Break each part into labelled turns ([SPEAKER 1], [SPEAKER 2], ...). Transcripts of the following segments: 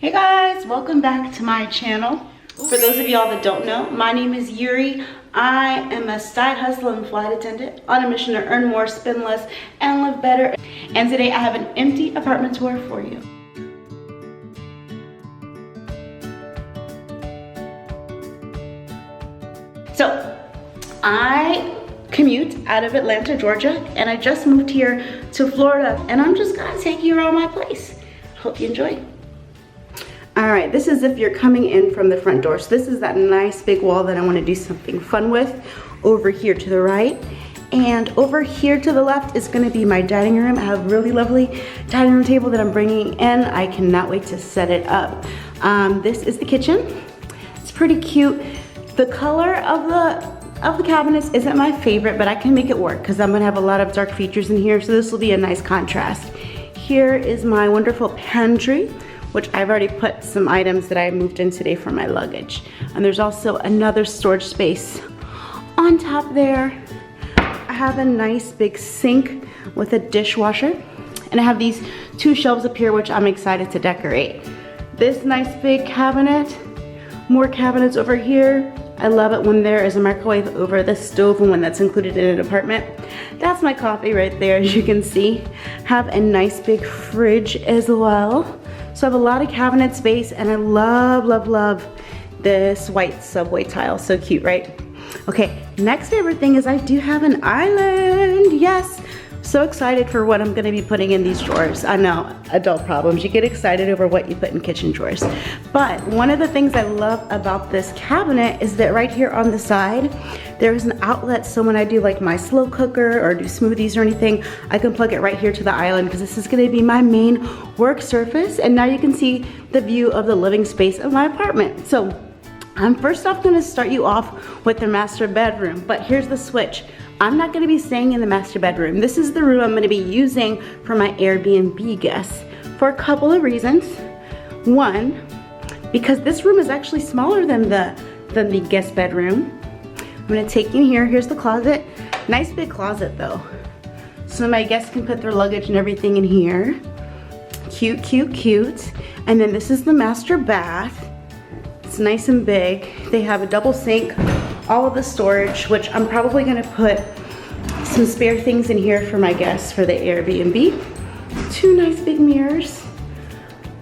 [SPEAKER 1] Hey guys, welcome back to my channel. For those of y'all that don't know, my name is Yuri. I am a side hustler and flight attendant on a mission to earn more, spend less, and live better. And today I have an empty apartment tour for you. So, I commute out of Atlanta, Georgia, and I just moved here to Florida, and I'm just gonna take you around my place. Hope you enjoy. All right, this is if you're coming in from the front door. So this is that nice big wall that I want to do something fun with. Over here to the right, and over here to the left is going to be my dining room. I have a really lovely dining room table that I'm bringing in. I cannot wait to set it up. This is the kitchen. It's pretty cute. The color of the cabinets isn't my favorite, but I can make it work because I'm going to have a lot of dark features in here. So this will be a nice contrast. Here is my wonderful pantry, which I've already put some items that I moved in today for my luggage. And there's also another storage space on top there. I have a nice big sink with a dishwasher. And I have these two shelves up here, which I'm excited to decorate. This nice big cabinet, more cabinets over here. I love it when there is a microwave over the stove and when that's included in an apartment. That's my coffee right there, as you can see. Have a nice big fridge as well. So I have a lot of cabinet space, and I love, love, love this white subway tile. So cute, right? Okay, next favorite thing is I do have an island. Yes, so excited for what I'm gonna be putting in these drawers. I know, adult problems. You get excited over what you put in kitchen drawers. But one of the things I love about this cabinet is that right here on the side, there's an outlet, so when I do like my slow cooker or do smoothies or anything, I can plug it right here to the island because this is gonna be my main work surface. And now you can see the view of the living space of my apartment. So I'm first off gonna start you off with the master bedroom, but here's the switch. I'm not gonna be staying in the master bedroom. This is the room I'm gonna be using for my Airbnb guests for a couple of reasons. One, because this room is actually smaller than the guest bedroom. I'm gonna take you in here. Here's the closet. Nice big closet though. So my guests can put their luggage and everything in here. Cute, cute, cute. And then this is the master bath. It's nice and big. They have a double sink, all of the storage, which I'm probably gonna put some spare things in here for my guests for the Airbnb. Two nice big mirrors.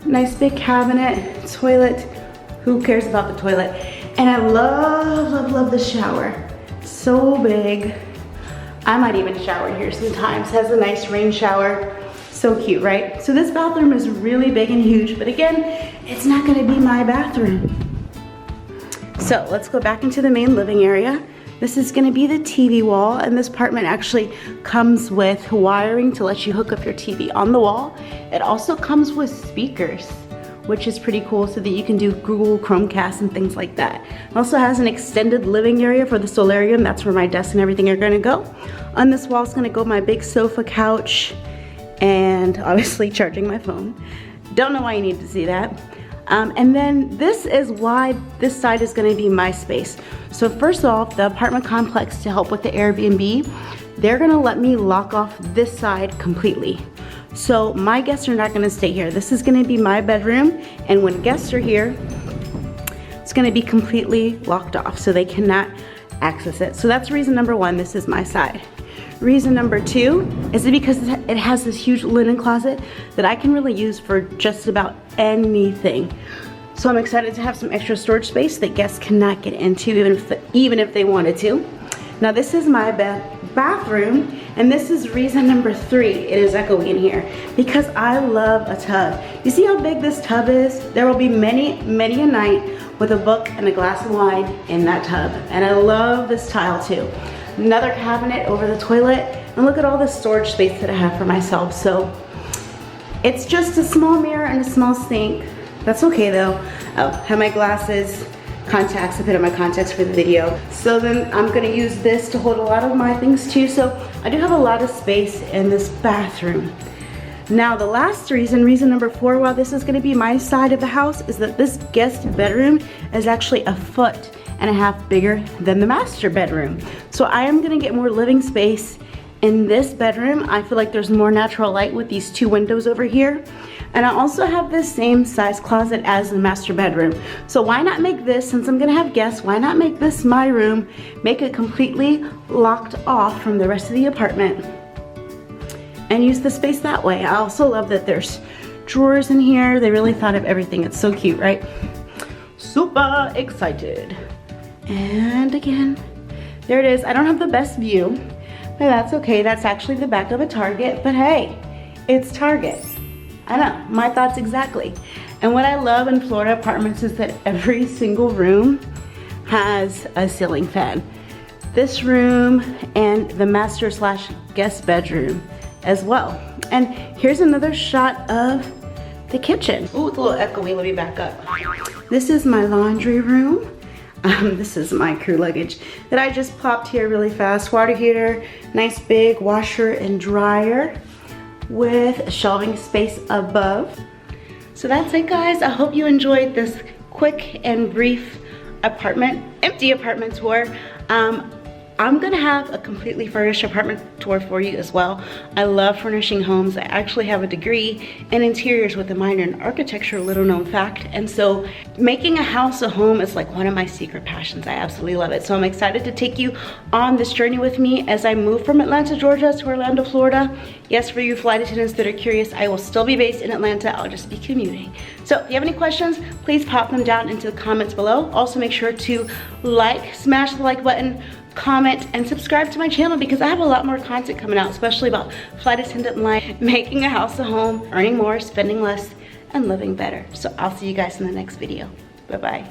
[SPEAKER 1] Nice big cabinet, toilet. Who cares about the toilet? And I love, love, love the shower. So big. I might even shower here sometimes. Has a nice rain shower. So cute, right? So this bathroom is really big and huge, but again, it's not gonna be my bathroom. So let's go back into the main living area. This is gonna be the TV wall, and this apartment actually comes with wiring to let you hook up your TV on the wall. It also comes with speakers, which is pretty cool, so that you can do Google Chromecast and things like that. It also has an extended living area for the solarium. That's where my desk and everything are gonna go. On this wall is gonna go my big sofa couch and obviously charging my phone. Don't know why you need to see that. And then this is why this side is gonna be my space. So first off, the apartment complex, to help with the Airbnb, they're gonna let me lock off this side completely. So my guests are not gonna stay here. This is gonna be my bedroom, and when guests are here, it's gonna be completely locked off, so they cannot access it. So that's reason number one, this is my side. Reason number two is because it has this huge linen closet that I can really use for just about anything. So I'm excited to have some extra storage space that guests cannot get into even if they wanted to. Now this is my bathroom, and this is reason number three. It is echoey in here because I love a tub. You see how big this tub is? There will be many, many a night with a book and a glass of wine in that tub. And I love this tile too. Another cabinet over the toilet, and look at all the storage space that I have for myself. So it's just a small mirror and a small sink. That's okay though. Oh, have my glasses, contacts. I put in my contacts for the video. So then I'm gonna use this to hold a lot of my things too. So I do have a lot of space in this bathroom. Now the last reason number four, while this is gonna be my side of the house, is that this guest bedroom is actually 1.5 feet bigger than the master bedroom. So I am gonna get more living space in this bedroom. I feel like there's more natural light with these two windows over here. And I also have this same size closet as the master bedroom. So why not make this, since I'm gonna have guests, why not make this my room, make it completely locked off from the rest of the apartment, and use the space that way. I also love that there's drawers in here. They really thought of everything. It's so cute, right? Super excited. And again, there it is. I don't have the best view, but that's okay. That's actually the back of a Target, but hey, it's Target. I know, my thoughts exactly. And what I love in Florida apartments is that every single room has a ceiling fan. This room and the master slash guest bedroom as well. And here's another shot of the kitchen. Ooh, it's a little echoey, let me back up. This is my laundry room. This is my crew luggage that I just popped here really fast. Water heater, nice big washer and dryer with a shelving space above. So that's it, guys. I hope you enjoyed this quick and brief empty apartment tour. I'm gonna have a completely furnished apartment tour for you as well. I love furnishing homes. I actually have a degree in interiors with a minor in architecture, little known fact. And so making a house a home is like one of my secret passions. I absolutely love it. So I'm excited to take you on this journey with me as I move from Atlanta, Georgia to Orlando, Florida. Yes, for you flight attendants that are curious, I will still be based in Atlanta. I'll just be commuting. So if you have any questions, please pop them down into the comments below. Also make sure to smash the like button, comment, and subscribe to my channel because I have a lot more content coming out, especially about flight attendant life, making a house a home, earning more, spending less, and living better. So I'll see you guys in the next video. Bye-bye.